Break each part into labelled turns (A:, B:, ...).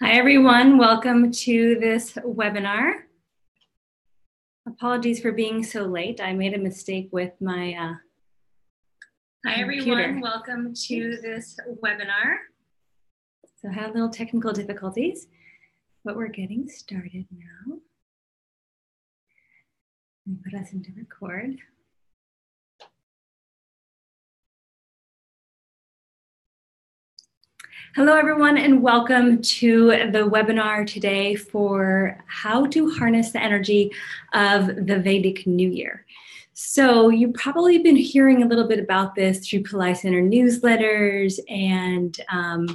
A: Hi, everyone. Welcome to this webinar. Apologies for being so late. I made a mistake with my Hi, computer. Everyone. Welcome to this webinar. So I had little technical difficulties, but we're getting started now. Let me put us into record. Hello, everyone, and welcome to the webinar today for how to harness the energy of the Vedic New Year. So you've probably been hearing a little bit about this through Pillai Center newsletters and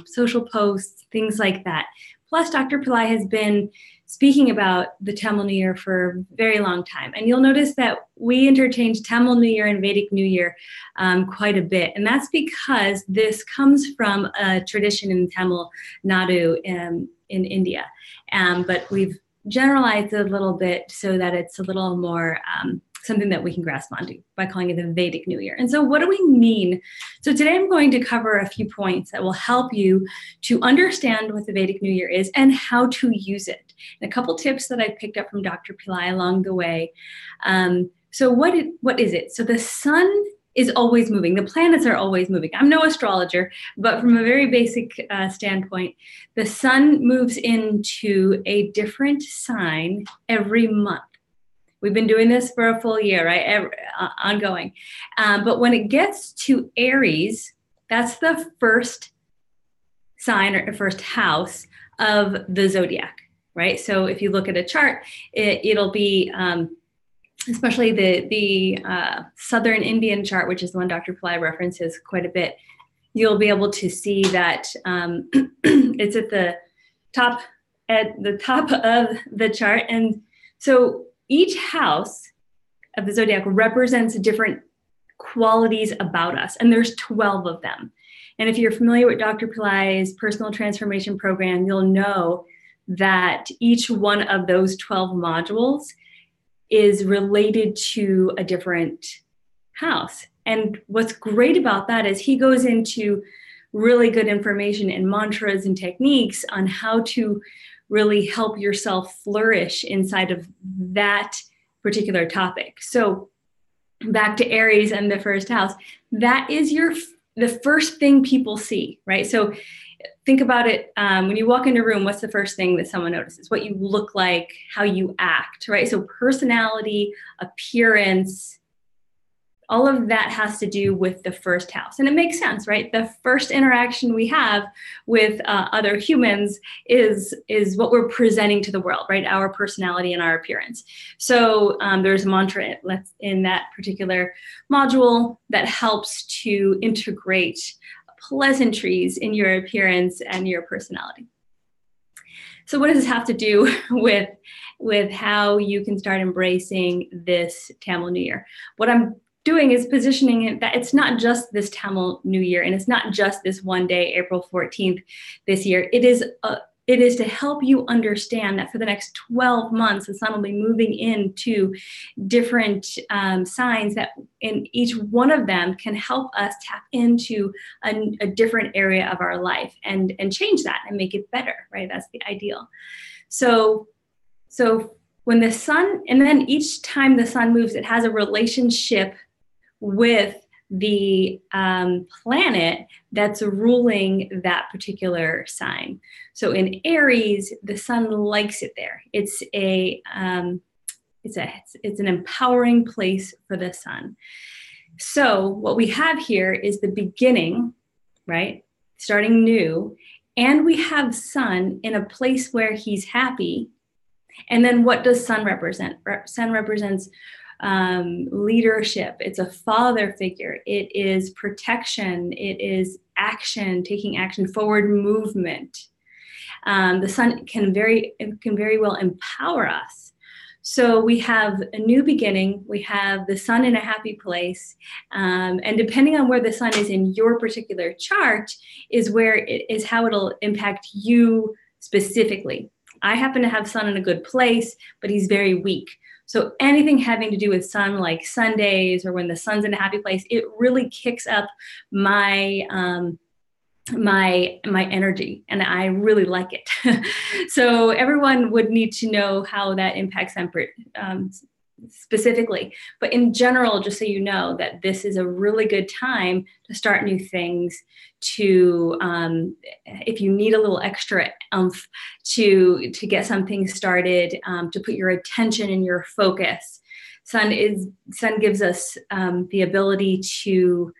A: social posts, things like that. Plus, Dr. Pillai has been speaking about the Tamil New Year for a very long time. And you'll notice that we interchange Tamil New Year and Vedic New Year quite a bit. And that's because this comes from a tradition in Tamil Nadu in India. But we've generalized it a little bit so that it's a little more something that we can grasp onto by calling it the Vedic New Year. And so what do we mean? So today I'm going to cover a few points that will help you to understand what the Vedic New Year is and how to use it. And a couple tips that I picked up from Dr. Pillai along the way. So what is it? So the sun is always moving. The planets are always moving. I'm no astrologer, but from a very basic standpoint, the sun moves into a different sign every month. We've been doing this for a full year, right? Ongoing. But when it gets to Aries, that's the first sign or first house of the zodiac, right? So if you look at a chart, it'll be, especially the Southern Indian chart, which is the one Dr. Pillai references quite a bit, you'll be able to see that it's at the top of the chart. And so each house of the zodiac represents different qualities about us, and there's 12 of them. And if you're familiar with Dr. Pillai's personal transformation program, you'll know that each one of those 12 modules is related to a different house. And what's great about that is he goes into really good information and mantras and techniques on how to really help yourself flourish inside of that particular topic. So back to Aries and the first house, that is the first thing people see, right? So think about it. When you walk into a room, what's the first thing that someone notices? What you look like, how you act, right? So personality, appearance, all of that has to do with the first house. And it makes sense, right? The first interaction we have with other humans is what we're presenting to the world, right? Our personality and our appearance. So there's a mantra in that particular module that helps to integrate pleasantries in your appearance and your personality. So what does this have to do with how you can start embracing this Tamil New Year? What I'm doing is positioning it that it's not just this Tamil New Year, and it's not just this one day, April 14th this year. It is to help you understand that for the next 12 months, the sun will be moving into different signs that in each one of them can help us tap into a different area of our life and change that and make it better, right? That's the ideal. So when the sun, and then each time the sun moves, it has a relationship with the planet that's ruling that particular sign. So in Aries, the sun likes it there. It's an empowering place for the sun. So what we have here is the beginning, right? Starting new, and we have sun in a place where he's happy. And then what does sun represent? Sun represents leadership. It's a father figure. It is protection. It is action, taking action, forward movement. The sun can very well empower us. So we have a new beginning. We have the sun in a happy place. And depending on where the sun is in your particular chart is how it'll impact you specifically. I happen to have sun in a good place, but he's very weak. So anything having to do with sun, like Sundays or when the sun's in a happy place, it really kicks up my my energy, and I really like it. So everyone would need to know how that impacts them specifically. But in general, just so you know, that this is a really good time to start new things, to if you need a little extra oomph to get something started, to put your attention and your focus. Sun gives us the ability to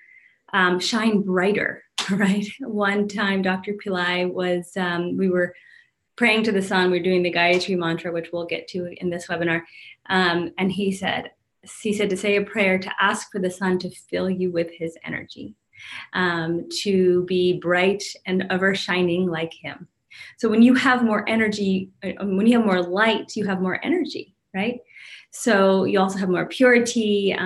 A: shine brighter, right? One time, Dr. Pillai was, we were praying to the sun. We're doing the Gayatri mantra, which we'll get to in this webinar. And he said to say a prayer to ask for the sun to fill you with his energy, to be bright and ever shining like him. So when you have more energy, when you have more light, you have more energy, right? So you also have more purity,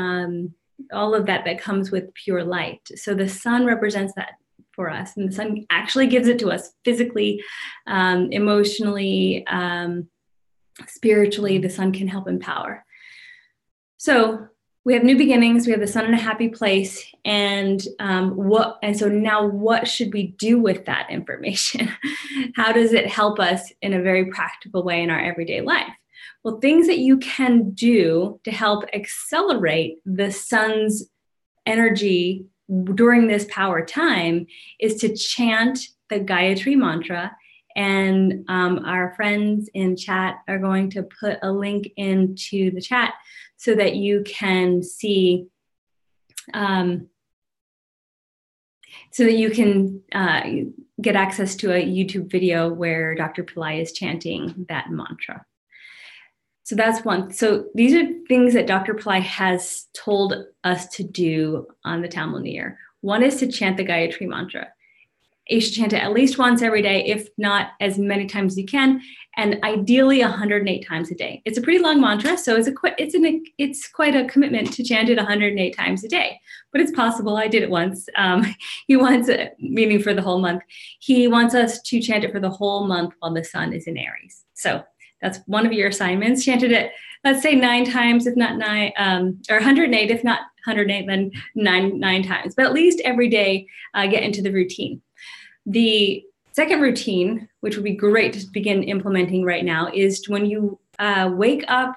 A: all of that comes with pure light. So the sun represents that for us, and the sun actually gives it to us physically, emotionally, spiritually. The sun can help empower. So we have new beginnings. We have the sun in a happy place, and so now what should we do with that information? How does it help us in a very practical way in our everyday life? Well, things that you can do to help accelerate the sun's energy during this power time is to chant the Gayatri mantra. And our friends in chat are going to put a link into the chat so that you can see, so that you can get access to a YouTube video where Dr. Pillai is chanting that mantra. So that's one. So these are things that Dr. Pillai has told us to do on the Tamil New Year. One is to chant the Gayatri mantra. You should chant it at least once every day, if not as many times as you can, and ideally 108 times a day. It's a pretty long mantra, so it's quite a commitment to chant it 108 times a day, but it's possible. I did it once. He wants it, meaning for the whole month. He wants us to chant it for the whole month while the sun is in Aries. So that's one of your assignments. Chanted it, let's say 9 times, if not 9, or 108, if not 108, then nine times. But at least every day, get into the routine. The second routine, which would be great to begin implementing right now, is when you wake up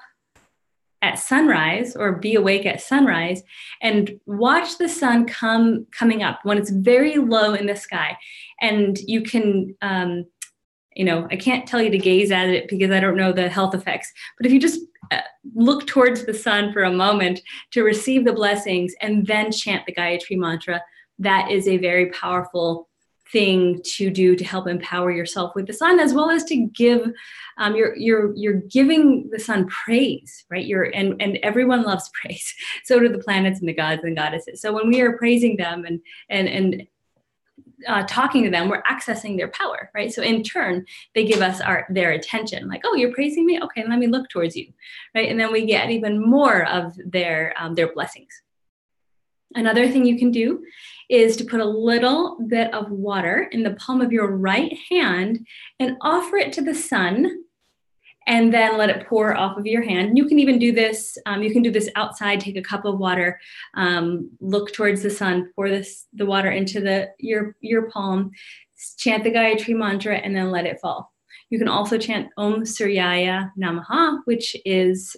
A: at sunrise, or be awake at sunrise, and watch the sun coming up when it's very low in the sky. And you can, I can't tell you to gaze at it because I don't know the health effects, but if you just look towards the sun for a moment to receive the blessings and then chant the Gayatri mantra, that is a very powerful thing to do to help empower yourself with the sun, as well as to give, you're giving the sun praise, right? And everyone loves praise. So do the planets and the gods and goddesses. So when we are praising them and talking to them, we're accessing their power, right? So in turn, they give us their attention, like, oh, you're praising me? Okay, let me look towards you, right? And then we get even more of their blessings. Another thing you can do is to put a little bit of water in the palm of your right hand and offer it to the sun, and then let it pour off of your hand. You can even do this, you can do this outside, take a cup of water, look towards the sun, pour the water into your palm, chant the Gayatri mantra, and then let it fall. You can also chant Om Suryaya Namaha, which is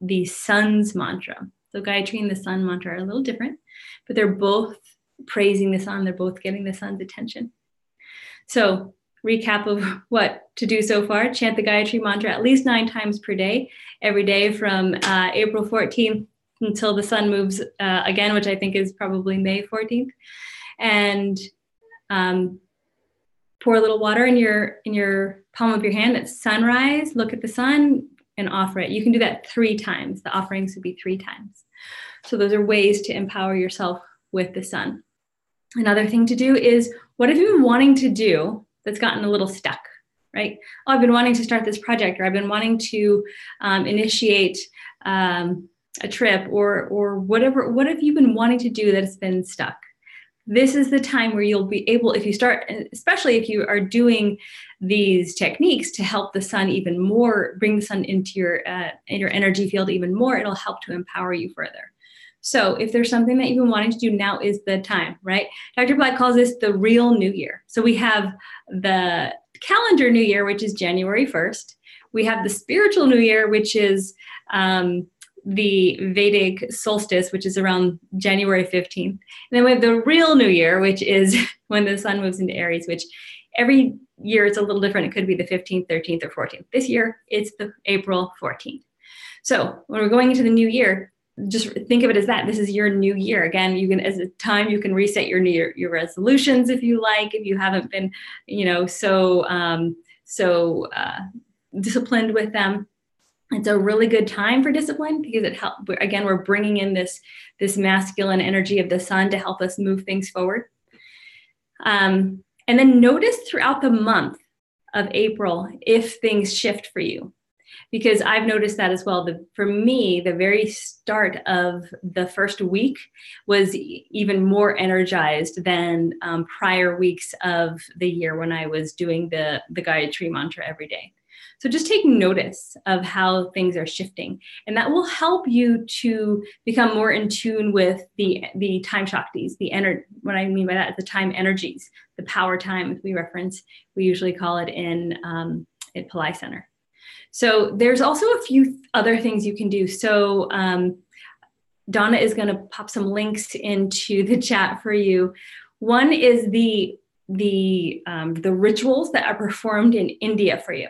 A: the sun's mantra. So Gayatri and the sun mantra are a little different, but they're both praising the sun. They're both getting the sun's attention. So recap of what to do so far: chant the Gayatri mantra at least 9 times per day, every day from April 14th until the sun moves again, which I think is probably May 14th. And pour a little water in your palm of your hand at sunrise, look at the sun and offer it. You can do that 3 times. The offerings would be 3 times. So those are ways to empower yourself with the sun. Another thing to do is, what have you been wanting to do that's gotten a little stuck, right? Oh, I've been wanting to start this project, or I've been wanting to initiate a trip, or whatever. What have you been wanting to do that's been stuck? This is the time where you'll be able, if you start, especially if you are doing these techniques to help the sun even more, bring the sun into your energy field even more, it'll help to empower you further. So if there's something that you've been wanting to do, now is the time, right? Dr. Black calls this the real new year. So we have the calendar new year, which is January 1st. We have the spiritual new year, which is the Vedic solstice, which is around January 15th. And then we have the real new year, which is when the sun moves into Aries, which every year it's a little different. It could be the 15th, 13th, or 14th. This year, it's the April 14th. So when we're going into the new year, just think of it as that. This is your new year. Again, you can, as a time, you can reset your your resolutions if you like, if you haven't been, so disciplined with them. It's a really good time for discipline because it helps. Again, we're bringing in this masculine energy of the sun to help us move things forward. And then notice throughout the month of April if things shift for you, because I've noticed that as well. For me, the very start of the first week was even more energized than prior weeks of the year when I was doing the guided tree mantra every day. So just take notice of how things are shifting, and that will help you to become more in tune with the time shaktis, what I mean by that is the time energies, the power time we reference. We usually call it in at Pillai Center. So there's also a few other things you can do. So Donna is going to pop some links into the chat for you. One is the rituals that are performed in India for you.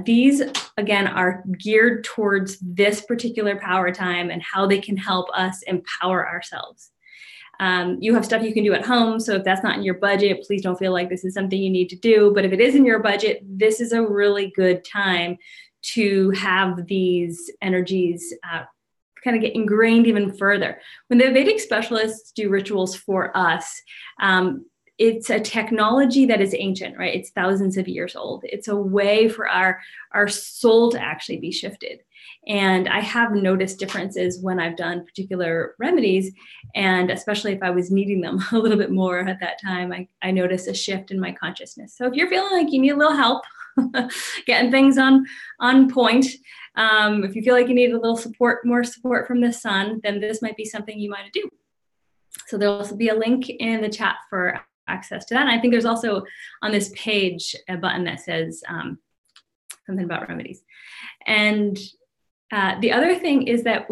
A: These, again, are geared towards this particular power time and how they can help us empower ourselves. You have stuff you can do at home. So if that's not in your budget, please don't feel like this is something you need to do. But if it is in your budget, this is a really good time to have these energies kind of get ingrained even further. When the Vedic specialists do rituals for us, it's a technology that is ancient, right? It's thousands of years old. It's a way for our soul to actually be shifted. And I have noticed differences when I've done particular remedies, and especially if I was needing them a little bit more at that time, I noticed a shift in my consciousness. So if you're feeling like you need a little help getting things on point, if you feel like you need a little more support from the sun, then this might be something you might do. So there'll also be a link in the chat for access to that. And I think there's also on this page a button that says something about remedies. And the other thing is that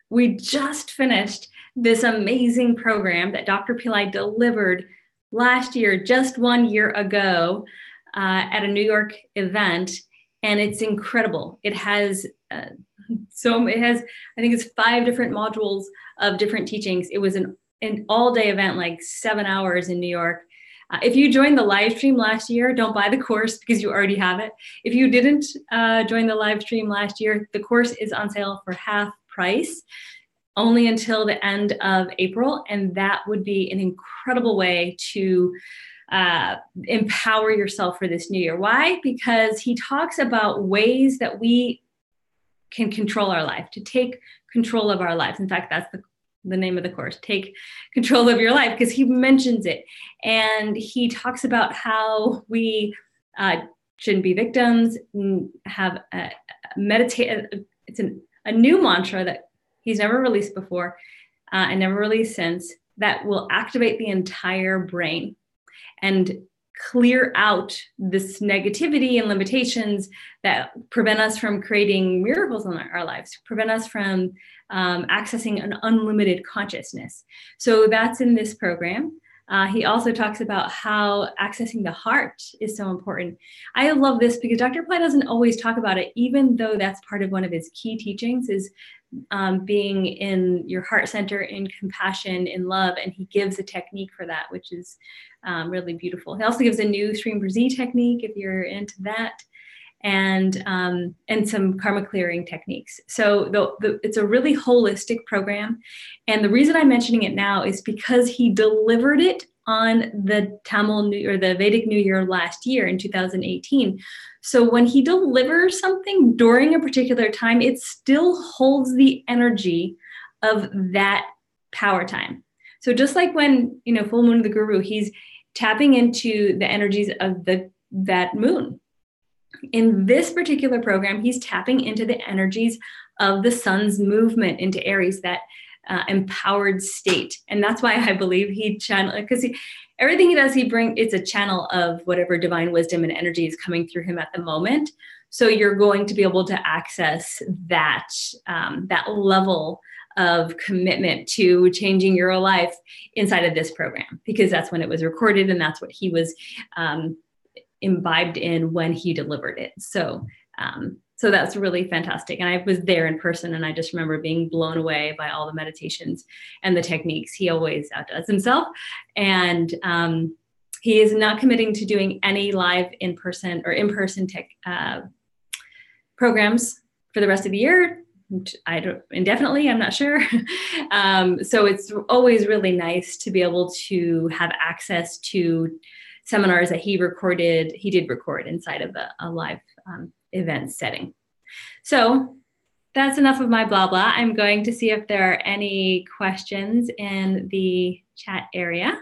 A: we just finished this amazing program that Dr. Pillai delivered last year, just 1 year ago, at a New York event, and it's incredible. It has I think it's 5 different modules of different teachings. It was an all-day event, like 7 hours in New York. If you joined the live stream last year, don't buy the course because you already have it. If you didn't join the live stream last year, the course is on sale for half price only until the end of April. And that would be an incredible way to empower yourself for this new year. Why? Because he talks about ways that we can control our life, to take control of our lives. In fact, that's the name of the course, Take Control of Your Life, because he mentions it. And he talks about how we shouldn't be victims, have meditate. It's a new mantra that he's never released before and never released since, that will activate the entire brain and clear out this negativity and limitations that prevent us from creating miracles in our lives, prevent us from accessing an unlimited consciousness. So that's in this program. He also talks about how accessing the heart is so important. I love this because Dr. Pillai doesn't always talk about it, even though that's part of one of his key teachings, is being in your heart center, in compassion, in love. And he gives a technique for that, which is really beautiful. He also gives a new stream for Z technique if you're into that, and some karma clearing techniques. So it's a really holistic program. And the reason I'm mentioning it now is because he delivered it on the Tamil New or the Vedic New Year last year in 2018. So when he delivers something during a particular time, it still holds the energy of that power time. So just like when, full moon of the guru, he's tapping into the energies of that moon. In this particular program, he's tapping into the energies of the sun's movement into Aries, that empowered state. And that's why I believe he channeled, because everything he does, it's a channel of whatever divine wisdom and energy is coming through him at the moment. So you're going to be able to access that, that level of commitment to changing your life inside of this program, because that's when it was recorded and that's what he was imbibed in when he delivered it. So that's really fantastic. And I was there in person, and I just remember being blown away by all the meditations and the techniques. He always outdoes himself. And he is not committing to doing any live in-person tech programs for the rest of the year. Indefinitely, I'm not sure. So it's always really nice to be able to have access to seminars that he did record inside of a live event setting. So that's enough of my blah blah. I'm going to see if there are any questions in the chat area.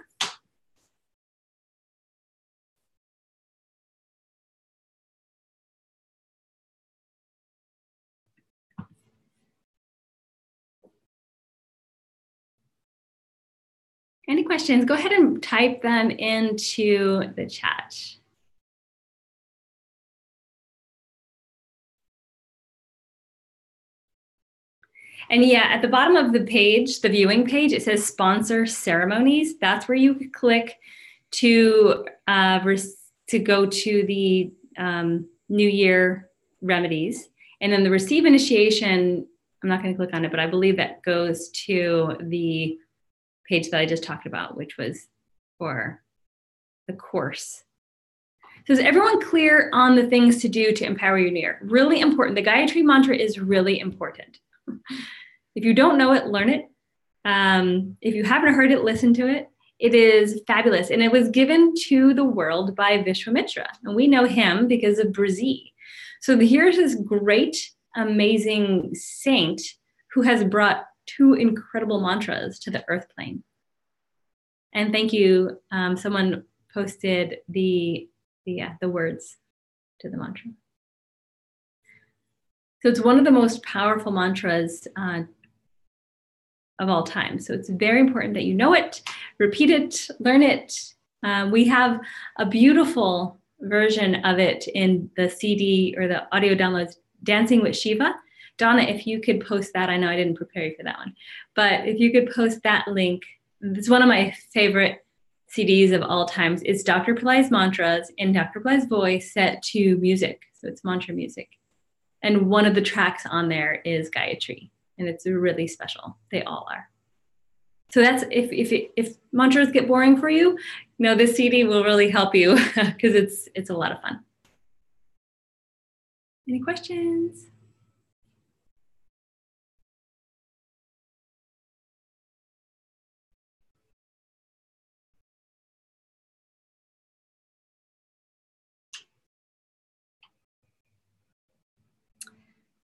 A: Any questions? Go ahead and type them into the chat. And yeah, at the bottom of the page, the viewing page, it says sponsor ceremonies. That's where you click to go to the New Year remedies. And then the receive initiation, I'm not going to click on it, but I believe that goes to the page that I just talked about, which was for the course. So is everyone clear on the things to do to empower your new year? Really important. The Gayatri mantra is really important. If you don't know it, learn it. If you haven't heard it, listen to it. It is fabulous. And it was given to the world by Vishwamitra. And we know him because of Brizzy. So here's this great, amazing saint who has brought two incredible mantras to the earth plane. And thank you. Someone posted the words to the mantra. So it's one of the most powerful mantras of all time. So it's very important that you know it, repeat it, learn it. We have a beautiful version of it in the CD or the audio downloads, Dancing with Shiva. Donna, if you could post that, I know I didn't prepare you for that one, but if you could post that link, it's one of my favorite CDs of all times. It's Dr. Pillai's mantras in Dr. Pillai's voice set to music. So it's mantra music. And one of the tracks on there is Gayatri, and it's really special. They all are. So that's, if mantras get boring for you, this CD will really help you because it's a lot of fun. Any questions?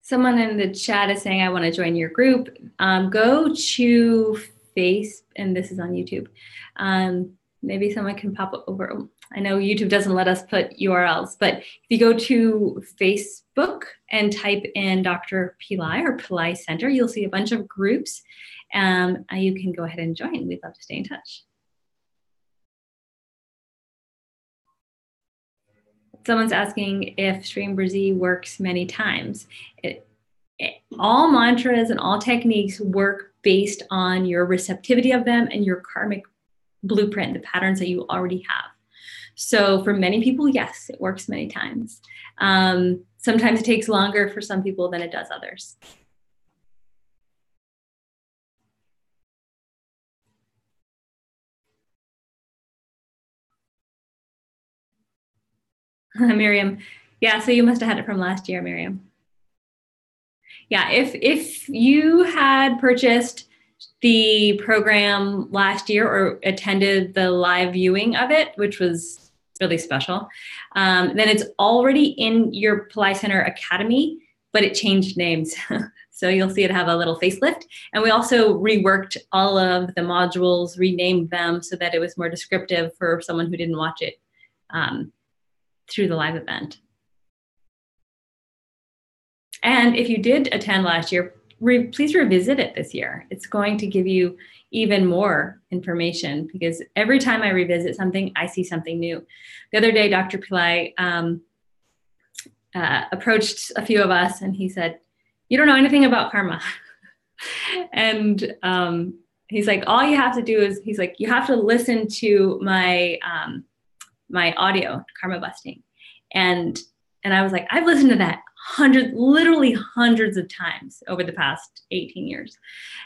A: Someone in the chat is saying, I want to join your group. Go to Face, and this is on YouTube. Maybe someone can pop over. I know YouTube doesn't let us put URLs, but if you go to Facebook and type in Dr. Pillai or Pillai Center, you'll see a bunch of groups. You can go ahead and join. We'd love to stay in touch. Someone's asking if Stream Brizzy works many times. All mantras and all techniques work based on your receptivity of them and your karmic blueprint, the patterns that you already have. So for many people, yes, it works many times. Sometimes it takes longer for some people than it does others. Miriam, yeah, so you must have had it from last year, Miriam. Yeah, if you had purchased the program last year or attended the live viewing of it, which was really special, then it's already in your Pillai Center Academy, but it changed names. So you'll see it have a little facelift. And we also reworked all of the modules, renamed them so that it was more descriptive for someone who didn't watch it through the live event. And if you did attend last year, please revisit it this year. It's going to give you even more information, because every time I revisit something, I see something new. The other day, Dr. Pillai approached a few of us and he said, "You don't know anything about karma." And he's like, all you have to do is, he's like, you have to listen to my my audio, karma busting. And I was like, I've listened to that literally hundreds of times over the past 18 years.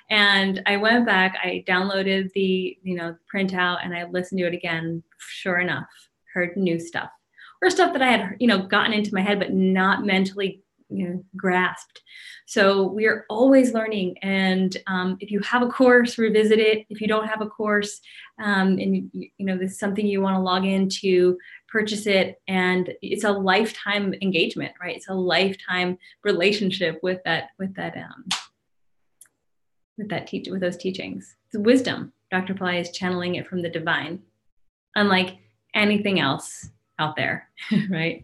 A: And I went back, I downloaded the, printout, and I listened to it again. Sure enough, heard new stuff, or stuff that I had, gotten into my head, but not mentally, grasped. So we are always learning. And if you have a course, revisit it. If you don't have a course, and this is something you want to log into, purchase it. And it's a lifetime engagement, right? It's a lifetime relationship with those teachings. It's wisdom. Dr. Pillai is channeling it from the divine, unlike anything else out there, right?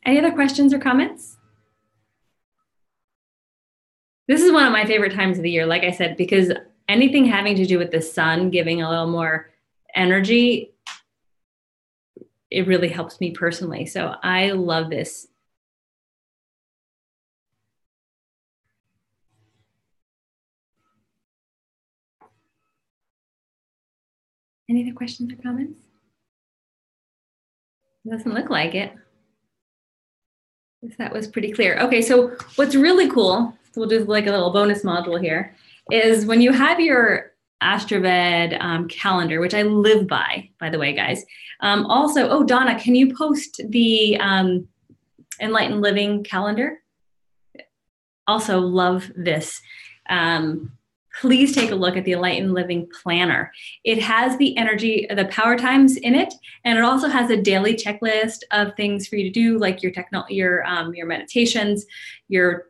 A: Any other questions or comments? This is one of my favorite times of the year, like I said, because anything having to do with the sun giving a little more energy, it really helps me personally. So I love this. Any other questions or comments? Doesn't look like it. That was pretty clear. Okay, so what's really cool, so we'll do like a little bonus module here, is when you have your AstroVed calendar, which I live by the way, guys. Also, Donna, can you post the Enlightened Living calendar? Also love this. Please take a look at the Enlightened Living Planner. It has the energy, the power times in it, and it also has a daily checklist of things for you to do, like your meditations, your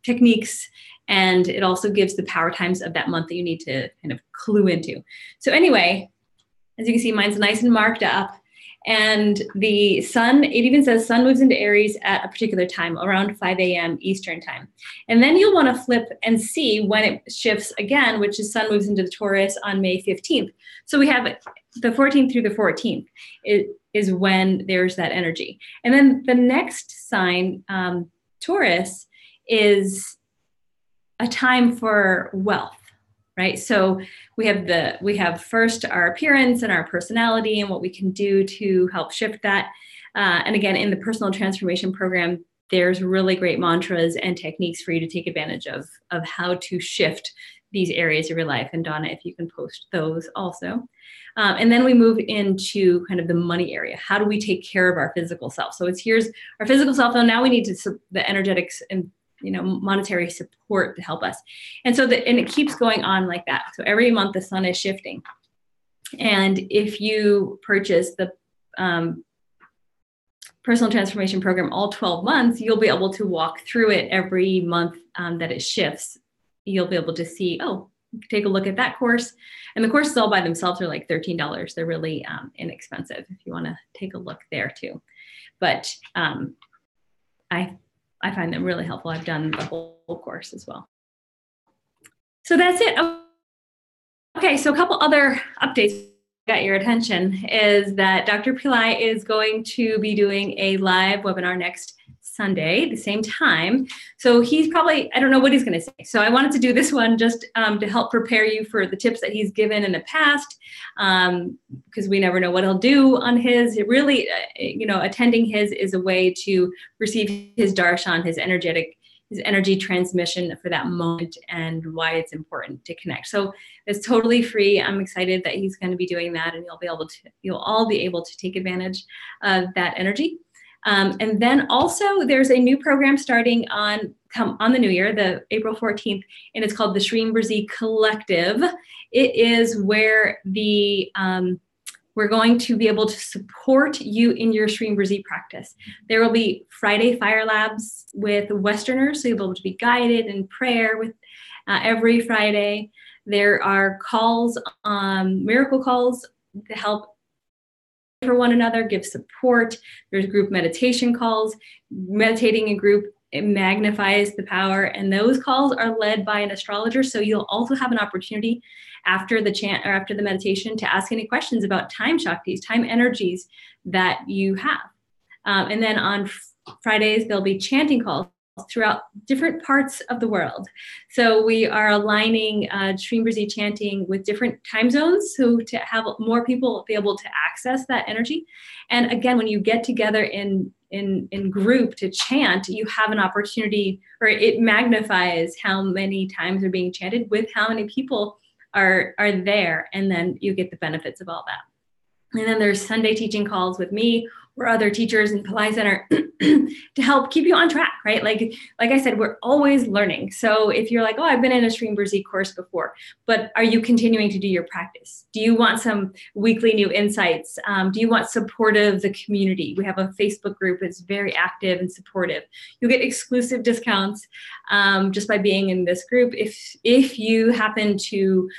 A: techniques, and it also gives the power times of that month that you need to kind of clue into. So anyway, as you can see, mine's nice and marked up. And the sun, it even says sun moves into Aries at a particular time, around 5 a.m. Eastern time. And then you'll want to flip and see when it shifts again, which is sun moves into the Taurus on May 15th. So we have the 14th through the 14th is when there's that energy. And then the next sign, Taurus, is a time for wealth. Right. So we have first our appearance and our personality and what we can do to help shift that. And again, in the personal transformation program, there's really great mantras and techniques for you to take advantage of how to shift these areas of your life. And Donna, if you can post those also. And then we move into kind of the money area. How do we take care of our physical self? So here's our physical self. And now we need the energetics and monetary support to help us. And so and it keeps going on like that. So every month the sun is shifting. And if you purchase the personal transformation program all 12 months, you'll be able to walk through it every month that it shifts. You'll be able to see, take a look at that course. And the courses all by themselves are like $13. They're really inexpensive if you want to take a look there too. But I find them really helpful. I've done the whole course as well. So that's it. Okay, so a couple other updates got your attention is that Dr. Pillai is going to be doing a live webinar next Sunday, the same time. So he's probably, I don't know what he's going to say. So I wanted to do this one just to help prepare you for the tips that he's given in the past, because we never know what he'll do on his. It really, attending his is a way to receive his darshan, his energy transmission for that moment and why it's important to connect. So it's totally free. I'm excited that he's going to be doing that, and you'll all be able to take advantage of that energy. And then also there's a new program starting on the new year, the April 14th, and it's called the Shrimberzi Collective. It is where we're going to be able to support you in your Shrimberzi practice. There will be Friday Fire Labs with Westerners, so you'll be able to be guided in prayer with every Friday. There are calls, miracle calls to help for one another, give support. There's group meditation calls. Meditating in group, it magnifies the power, and those calls are led by an astrologer. So you'll also have an opportunity after the chant or after the meditation to ask any questions about time shaktis, time energies that you have. And then on Fridays, there'll be chanting calls throughout different parts of the world. So we are aligning Shrimbhrzi chanting with different time zones, so to have more people be able to access that energy. And again, when you get together in group to chant, you have an opportunity, or it magnifies how many times are being chanted with how many people are there, and then you get the benefits of all that. And then there's Sunday teaching calls with me or other teachers in Pillai Center to help keep you on track, right? Like I said, we're always learning. So if you're like, oh, I've been in a Shrimbhrzi course before, but are you continuing to do your practice? Do you want some weekly new insights? Do you want support of the community? We have a Facebook group that's very active and supportive. You'll get exclusive discounts just by being in this group. If you happen to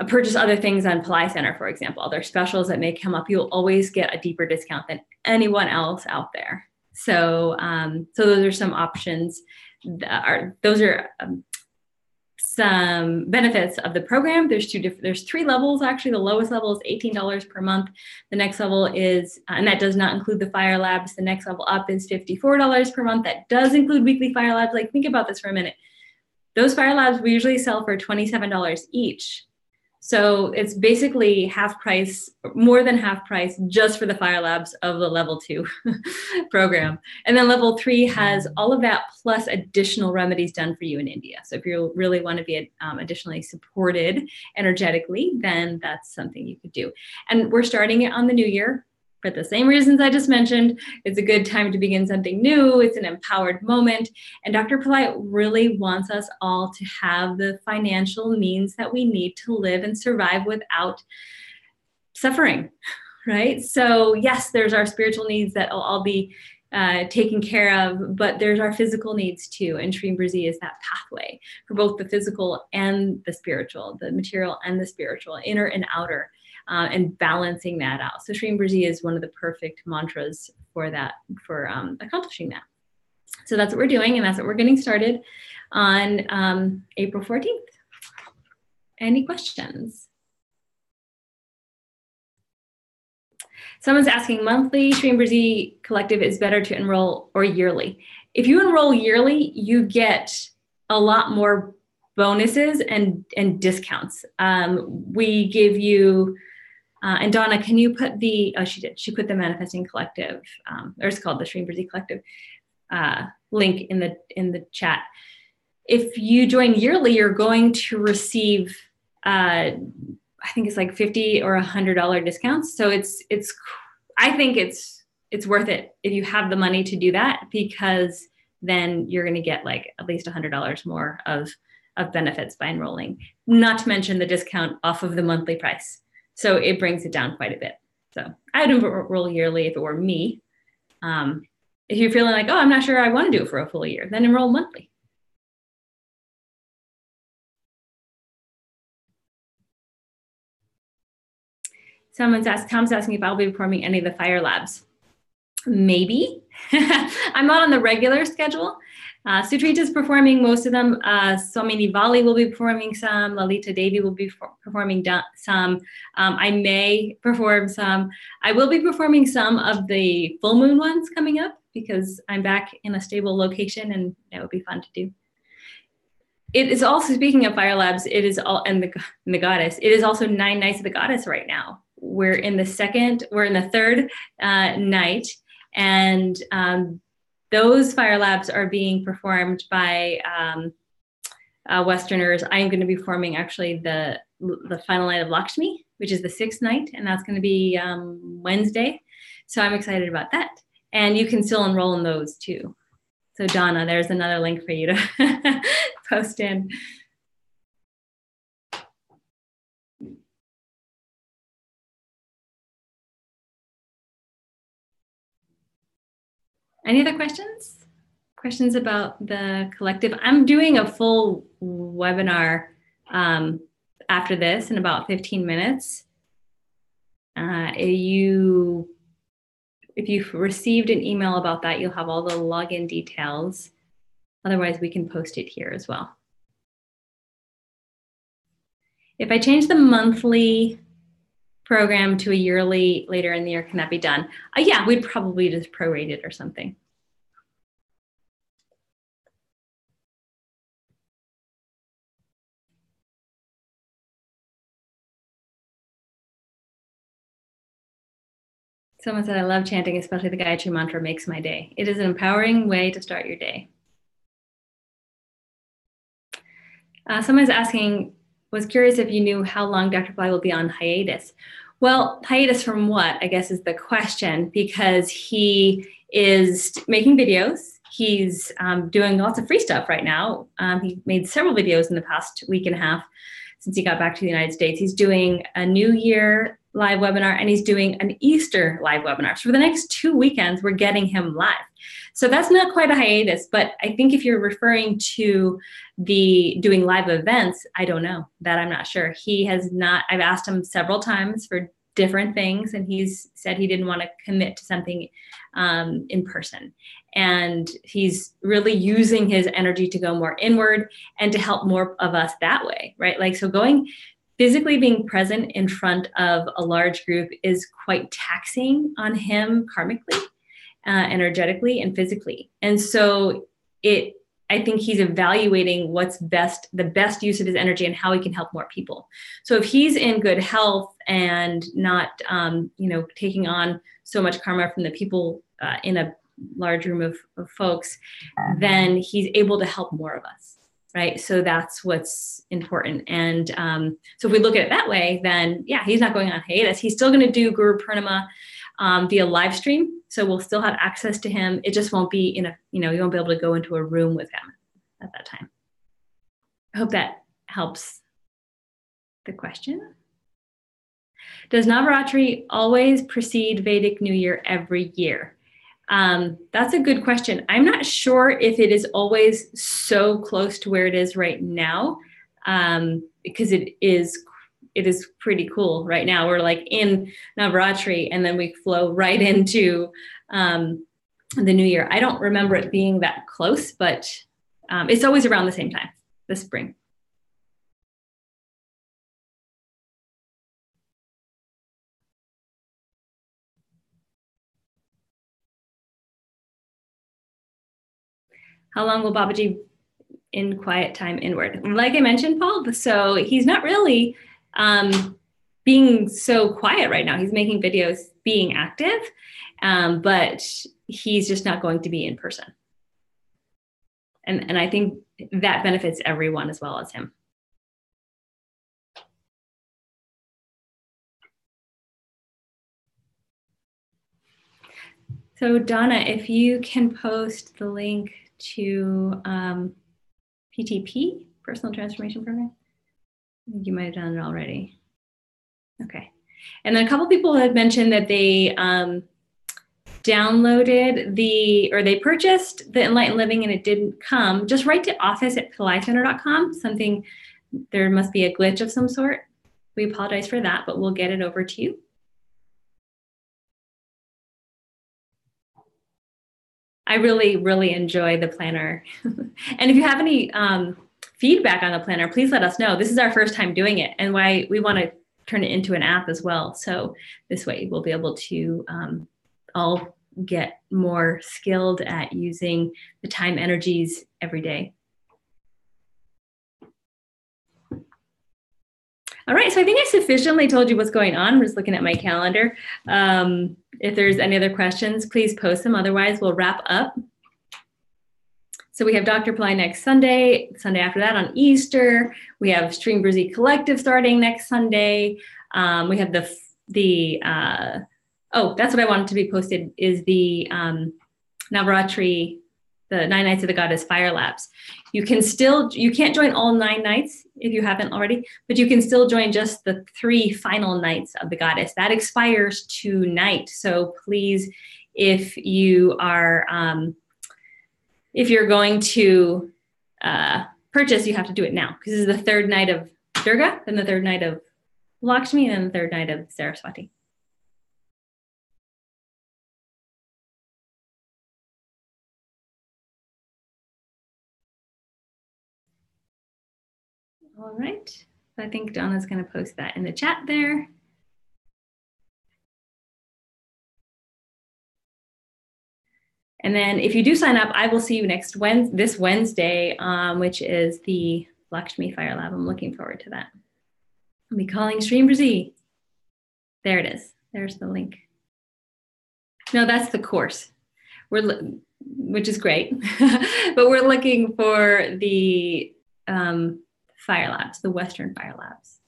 A: purchase other things on Pillai Center, for example, other specials that may come up, you'll always get a deeper discount than anyone else out there. So, so those are some options. Those are some benefits of the program. There's 3 levels actually. The lowest level is $18 per month. The next level is, and that does not include the Fire Labs. The next level up is $54 per month. That does include weekly Fire Labs. Like, think about this for a minute. Those Fire Labs we usually sell for $27 each. So it's basically half price, more than half price, just for the Fire Labs of the level 2 program. And then level 3 has all of that plus additional remedies done for you in India. So if you really want to be additionally supported energetically, then that's something you could do. And we're starting it on the new year. For the same reasons I just mentioned, it's a good time to begin something new. It's an empowered moment. And Dr. Pillai really wants us all to have the financial means that we need to live and survive without suffering, right? So yes, there's our spiritual needs that will all be taken care of, but there's our physical needs too. And Shrimbhrzi is that pathway for both the physical and the spiritual, the material and the spiritual, inner and outer. And balancing that out. So Shrimbhrzi is one of the perfect mantras for that, for accomplishing that. So that's what we're doing, and that's what we're getting started on April 14th. Any questions? Someone's asking, monthly Shrimbhrzi collective is better to enroll or yearly? If you enroll yearly, you get a lot more bonuses and discounts. We give you, and Donna, can you put the, oh, she did. She put the Manifesting Collective, or it's called the Shrimbhrzi Collective link in the chat. If you join yearly, you're going to receive, I think it's like $50 or $100 discounts. So I think it's worth it if you have the money to do that, because then you're going to get like at least $100 more of benefits by enrolling, not to mention the discount off of the monthly price. So it brings it down quite a bit. So I'd enroll yearly if it were me. If you're feeling like, oh, I'm not sure I want to do it for a full year, then enroll monthly. Tom's asking if I'll be performing any of the Fire Labs. Maybe. I'm not on the regular schedule. Sutrita is performing most of them. Swamini Vali will be performing some. Lalita Devi will be performing some. I may perform some. I will be performing some of the full moon ones coming up because I'm back in a stable location, and that would be fun to do. It is also, speaking of Fire Labs, it is all, and the goddess, it is also 9 nights of the goddess right now. We're in the third night, and those Fire Labs are being performed by Westerners. I'm going to be performing actually the final night of Lakshmi, which is the 6th night, and that's going to be Wednesday. So I'm excited about that. And you can still enroll in those too. So Donna, there's another link for you to post in. Any other questions? Questions about the collective? I'm doing a full webinar after this in about 15 minutes. If you've received an email about that, you'll have all the login details. Otherwise, we can post it here as well. If I change the monthly program to a yearly later in the year, can that be done? Yeah, we'd probably just prorate it or something. Someone said, I love chanting, especially the Gayatri mantra makes my day. It is an empowering way to start your day. Someone's asking, was curious if you knew how long Dr. Bly will be on hiatus. Well, hiatus from what, I guess, is the question, because he is making videos. He's doing lots of free stuff right now. He made several videos in the past week and a half since he got back to the United States. He's doing a New Year live webinar, and he's doing an Easter live webinar. So for the next 2 weekends, we're getting him live. So that's not quite a hiatus, but I think if you're referring to the doing live events, I don't know. That I'm not sure. He has not, I've asked him several times for different things, and he's said he didn't want to commit to something in person. And he's really using his energy to go more inward and to help more of us that way, right? Like, so physically being present in front of a large group is quite taxing on him karmically, energetically, and physically. And so I think he's evaluating what's best, the best use of his energy and how he can help more people. So if he's in good health and not, taking on so much karma from the people in a large room of folks, then he's able to help more of us, right? So that's what's important. And so if we look at it that way, then yeah, he's not going on hiatus. He's still going to do Guru Purnima via live stream. So we'll still have access to him. It just won't be you won't be able to go into a room with him at that time. I hope that helps the question. Does Navaratri always precede Vedic New Year every year? That's a good question. I'm not sure if it is always so close to where it is right now, because it is pretty cool right now. We're like in Navaratri, and then we flow right into the new year. I don't remember it being that close, but it's always around the same time, the spring. How long will Babaji in quiet time inward? Like I mentioned, Paul, so he's not really being so quiet right now. He's making videos, being active, but he's just not going to be in person. And I think that benefits everyone as well as him. So Donna, if you can post the link to PTP, Personal Transformation Program. I think you might have done it already. Okay. And then a couple people had mentioned that they downloaded they purchased the Enlightened Living and it didn't come. Just write to office@pillaiCenter.com. There must be a glitch of some sort. We apologize for that, but we'll get it over to you. I really, really enjoy the planner. And if you have any feedback on the planner, please let us know. This is our first time doing it, and why we want to turn it into an app as well. So this way we'll be able to all get more skilled at using the time energies every day. All right, so I think I sufficiently told you what's going on. I'm just looking at my calendar. If there's any other questions, please post them. Otherwise, we'll wrap up. So we have Dr. Pillai next Sunday, Sunday after that on Easter. We have Stream Brizzy Collective starting next Sunday. We have that's what I wanted to be posted, is the Navaratri, the 9 Nights of the Goddess Fire Labs. You can't join all 9 nights if you haven't already, but you can still join just the 3 final nights of the Goddess. That expires tonight. So please, if you are, if you're going to purchase, you have to do it now, because this is the 3rd night of Durga, then the 3rd night of Lakshmi, and then the 3rd night of Saraswati. All right. I think Donna's going to post that in the chat there. And then if you do sign up, I will see you this Wednesday, which is the Lakshmi Fire Lab. I'm looking forward to that. I'll be calling Stream Brazil. There it is. There's the link. No, that's the course. Which is great, but we're looking for the Fire Labs, the Western Fire Labs.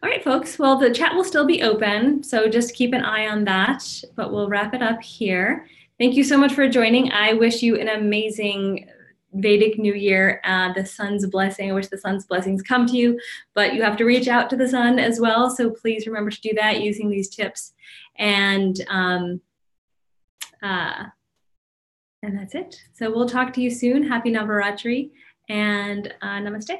A: All right, folks. Well, the chat will still be open, so just keep an eye on that, but we'll wrap it up here. Thank you so much for joining. I wish you an amazing Vedic New Year, the sun's blessing. I wish the sun's blessings come to you, but you have to reach out to the sun as well. So please remember to do that using these tips. And that's it. So we'll talk to you soon. Happy Navaratri and namaste.